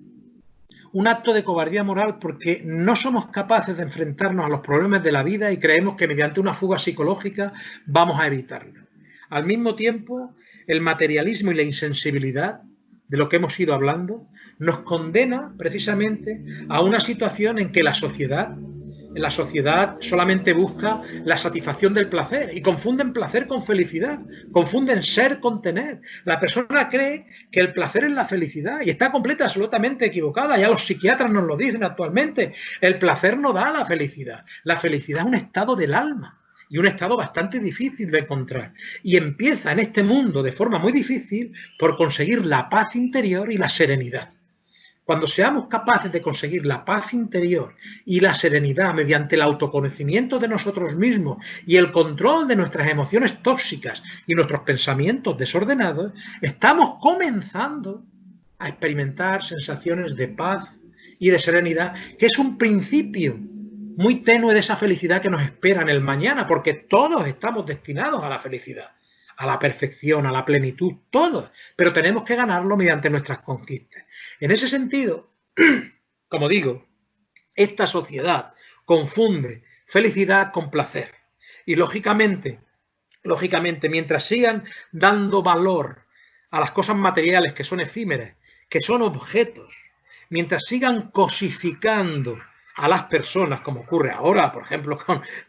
Un acto de cobardía moral porque no somos capaces de enfrentarnos a los problemas de la vida y creemos que mediante una fuga psicológica vamos a evitarlo. Al mismo tiempo, el materialismo y la insensibilidad, de lo que hemos ido hablando, nos condena precisamente a una situación en que la sociedad solamente busca la satisfacción del placer y confunden placer con felicidad, confunden ser con tener. La persona cree que el placer es la felicidad y está absolutamente equivocada. Ya los psiquiatras nos lo dicen actualmente. El placer no da la felicidad. La felicidad es un estado del alma y un estado bastante difícil de encontrar. Y empieza en este mundo de forma muy difícil por conseguir la paz interior y la serenidad. Cuando seamos capaces de conseguir la paz interior y la serenidad mediante el autoconocimiento de nosotros mismos y el control de nuestras emociones tóxicas y nuestros pensamientos desordenados, estamos comenzando a experimentar sensaciones de paz y de serenidad, que es un principio muy tenue de esa felicidad que nos espera en el mañana, porque todos estamos destinados a la felicidad, a la perfección, a la plenitud, todos, pero tenemos que ganarlo mediante nuestras conquistas. En ese sentido, como digo, esta sociedad confunde felicidad con placer y, lógicamente, lógicamente, mientras sigan dando valor a las cosas materiales que son efímeras, que son objetos, mientras sigan cosificando a las personas, como ocurre ahora, por ejemplo,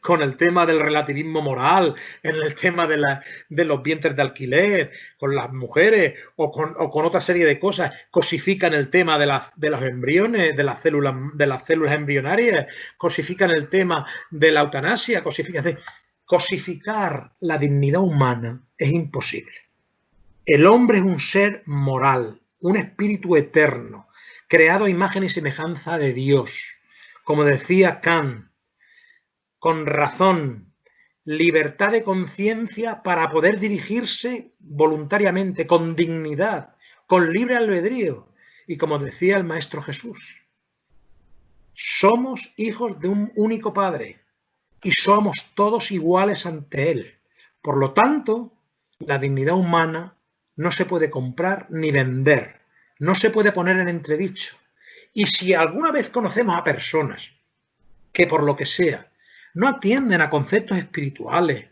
con el tema del relativismo moral, en el tema de los vientres de alquiler, con las mujeres o con otra serie de cosas, cosifican el tema de los embriones, de las células embrionarias, cosifican el tema de la eutanasia, cosificar la dignidad humana es imposible. El hombre es un ser moral, un espíritu eterno, creado a imagen y semejanza de Dios. Como decía Kant, con razón, libertad de conciencia para poder dirigirse voluntariamente, con dignidad, con libre albedrío. Y como decía el Maestro Jesús, somos hijos de un único Padre y somos todos iguales ante Él. Por lo tanto, la dignidad humana no se puede comprar ni vender, no se puede poner en entredicho. Y si alguna vez conocemos a personas que por lo que sea no atienden a conceptos espirituales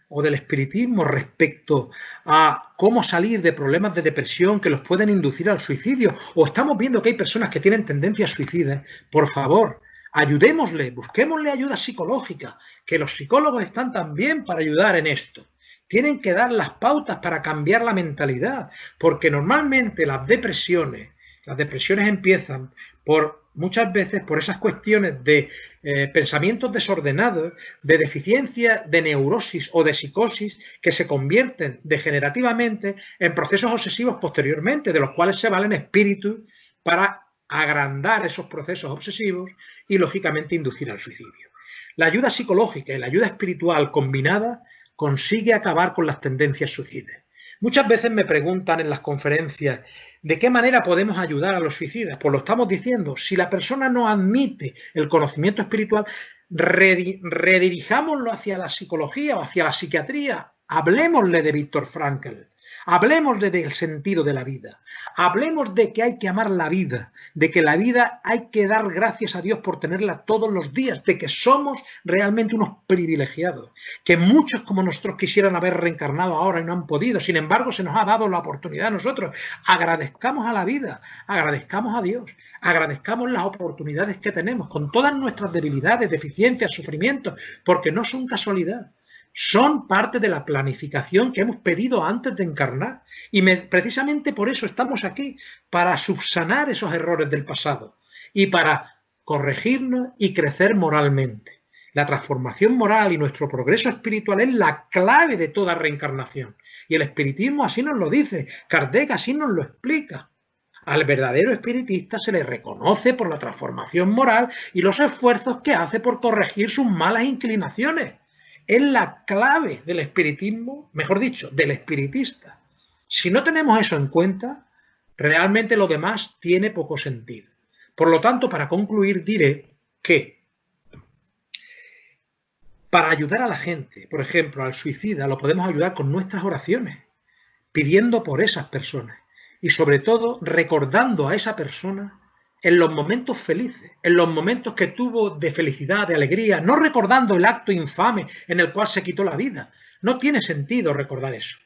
o del espiritismo respecto a cómo salir de problemas de depresión que los pueden inducir al suicidio, o estamos viendo que hay personas que tienen tendencias suicidas, por favor, ayudémosle, busquémosle ayuda psicológica, que los psicólogos están también para ayudar en esto. Tienen que dar las pautas para cambiar la mentalidad, porque normalmente las depresiones empiezan muchas veces por esas cuestiones de pensamientos desordenados, de deficiencia de neurosis o de psicosis que se convierten degenerativamente en procesos obsesivos posteriormente, de los cuales se valen espíritus para agrandar esos procesos obsesivos y, lógicamente, inducir al suicidio. La ayuda psicológica y la ayuda espiritual combinada consigue acabar con las tendencias suicidas. Muchas veces me preguntan en las conferencias ¿de qué manera podemos ayudar a los suicidas? Pues lo estamos diciendo, si la persona no admite el conocimiento espiritual, redirijámoslo hacia la psicología o hacia la psiquiatría, hablemosle de Viktor Frankl, hablemosle del sentido de la vida, hablemos de que hay que amar la vida, de que la vida hay que dar gracias a Dios por tenerla todos los días, de que somos realmente unos privilegiados, que muchos como nosotros quisieran haber reencarnado ahora y no han podido, sin embargo se nos ha dado la oportunidad a nosotros. Agradezcamos a la vida, agradezcamos a Dios, agradezcamos las oportunidades que tenemos con todas nuestras debilidades, deficiencias, sufrimientos, porque no son casualidad. Son parte de la planificación que hemos pedido antes de encarnar. Y precisamente por eso estamos aquí, para subsanar esos errores del pasado y para corregirnos y crecer moralmente. La transformación moral y nuestro progreso espiritual es la clave de toda reencarnación. Y el espiritismo así nos lo dice, Kardec así nos lo explica. Al verdadero espiritista se le reconoce por la transformación moral y los esfuerzos que hace por corregir sus malas inclinaciones. Es la clave del espiritismo, mejor dicho, del espiritista. Si no tenemos eso en cuenta, realmente lo demás tiene poco sentido. Por lo tanto, para concluir, diré que para ayudar a la gente, por ejemplo, al suicida, lo podemos ayudar con nuestras oraciones, pidiendo por esas personas y sobre todo recordando a esa persona en los momentos felices, en los momentos que tuvo de felicidad, de alegría, no recordando el acto infame en el cual se quitó la vida. No tiene sentido recordar eso.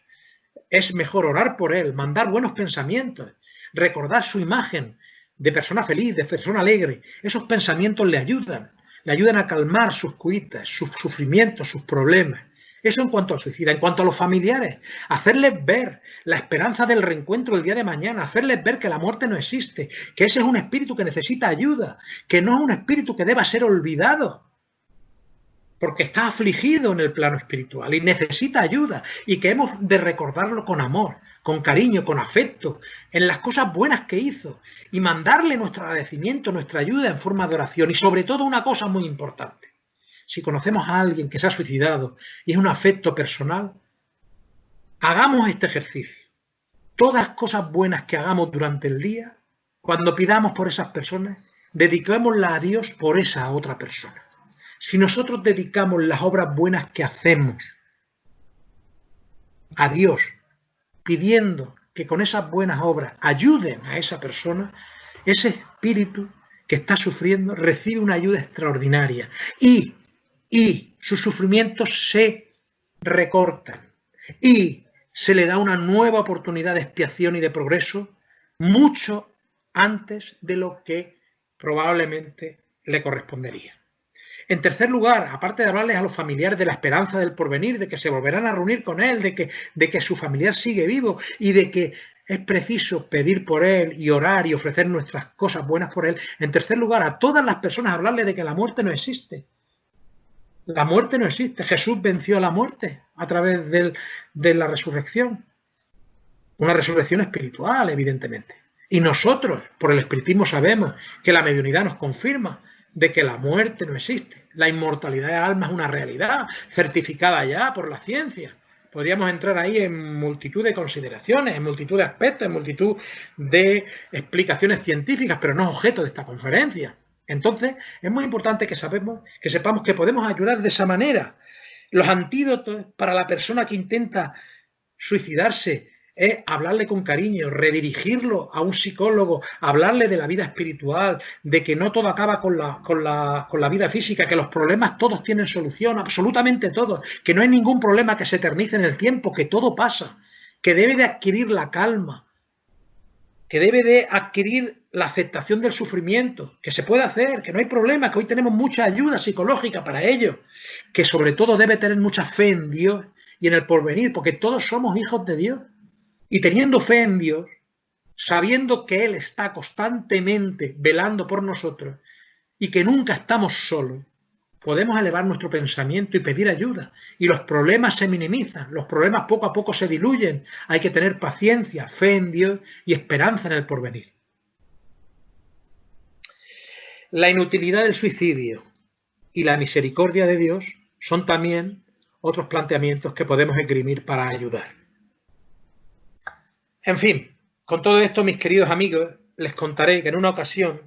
Es mejor orar por él, mandar buenos pensamientos, recordar su imagen de persona feliz, de persona alegre. Esos pensamientos le ayudan a calmar sus cuitas, sus sufrimientos, sus problemas. Eso en cuanto al suicida. En cuanto a los familiares, hacerles ver la esperanza del reencuentro el día de mañana, hacerles ver que la muerte no existe, que ese es un espíritu que necesita ayuda, que no es un espíritu que deba ser olvidado, porque está afligido en el plano espiritual y necesita ayuda, y que hemos de recordarlo con amor, con cariño, con afecto, en las cosas buenas que hizo, y mandarle nuestro agradecimiento, nuestra ayuda en forma de oración, y sobre todo una cosa muy importante. Si conocemos a alguien que se ha suicidado y es un afecto personal, hagamos este ejercicio. Todas las cosas buenas que hagamos durante el día, cuando pidamos por esas personas, dediquémoslas a Dios por esa otra persona. Si nosotros dedicamos las obras buenas que hacemos a Dios, pidiendo que con esas buenas obras ayuden a esa persona, ese espíritu que está sufriendo recibe una ayuda extraordinaria y sus sufrimientos se recortan, y se le da una nueva oportunidad de expiación y de progreso mucho antes de lo que probablemente le correspondería. En tercer lugar, aparte de hablarles a los familiares de la esperanza del porvenir, de que se volverán a reunir con él, de que su familiar sigue vivo y de que es preciso pedir por él y orar y ofrecer nuestras cosas buenas por él. En tercer lugar, a todas las personas hablarles de que la muerte no existe. La muerte no existe. Jesús venció a la muerte a través de la resurrección. Una resurrección espiritual, evidentemente. Y nosotros, por el espiritismo, sabemos que la mediunidad nos confirma de que la muerte no existe. La inmortalidad de alma es una realidad certificada ya por la ciencia. Podríamos entrar ahí en multitud de consideraciones, en multitud de aspectos, en multitud de explicaciones científicas, pero no es objeto de esta conferencia. Entonces, es muy importante que sepamos que podemos ayudar de esa manera. Los antídotos para la persona que intenta suicidarse es hablarle con cariño, redirigirlo a un psicólogo, hablarle de la vida espiritual, de que no todo acaba con la vida física, que los problemas todos tienen solución, absolutamente todos, que no hay ningún problema que se eternice en el tiempo, que todo pasa, que debe de adquirir la calma, que debe de adquirir la aceptación del sufrimiento, que se puede hacer, que no hay problema, que hoy tenemos mucha ayuda psicológica para ello, que sobre todo debe tener mucha fe en Dios y en el porvenir, porque todos somos hijos de Dios. Y teniendo fe en Dios, sabiendo que Él está constantemente velando por nosotros y que nunca estamos solos, podemos elevar nuestro pensamiento y pedir ayuda. Y los problemas se minimizan, los problemas poco a poco se diluyen. Hay que tener paciencia, fe en Dios y esperanza en el porvenir. La inutilidad del suicidio y la misericordia de Dios son también otros planteamientos que podemos esgrimir para ayudar. En fin, con todo esto, mis queridos amigos, les contaré que en una ocasión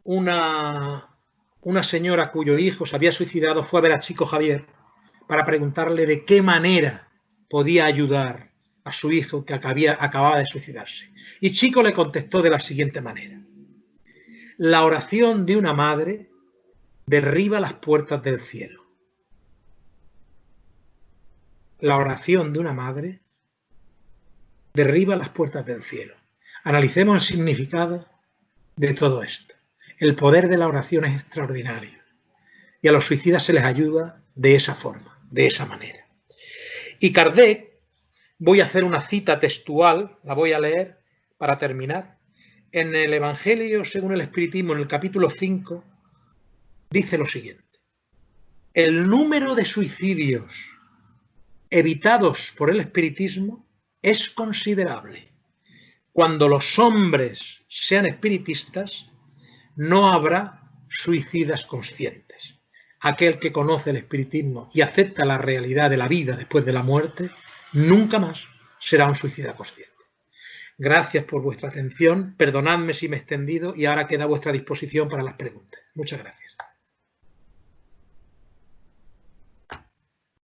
una señora cuyo hijo se había suicidado fue a ver a Chico Javier para preguntarle de qué manera podía ayudar a su hijo que acababa de suicidarse. Y Chico le contestó de la siguiente manera: la oración de una madre derriba las puertas del cielo. La oración de una madre derriba las puertas del cielo. Analicemos el significado de todo esto. El poder de la oración es extraordinario y a los suicidas se les ayuda de esa forma, de esa manera. Y Kardec, voy a hacer una cita textual, la voy a leer para terminar. En el Evangelio según el Espiritismo, en el capítulo 5, dice lo siguiente: el número de suicidios evitados por el espiritismo es considerable. Cuando los hombres sean espiritistas, no habrá suicidas conscientes. Aquel que conoce el espiritismo y acepta la realidad de la vida después de la muerte, nunca más será un suicida consciente. Gracias por vuestra atención, perdonadme si me he extendido y ahora queda a vuestra disposición para las preguntas. Muchas gracias.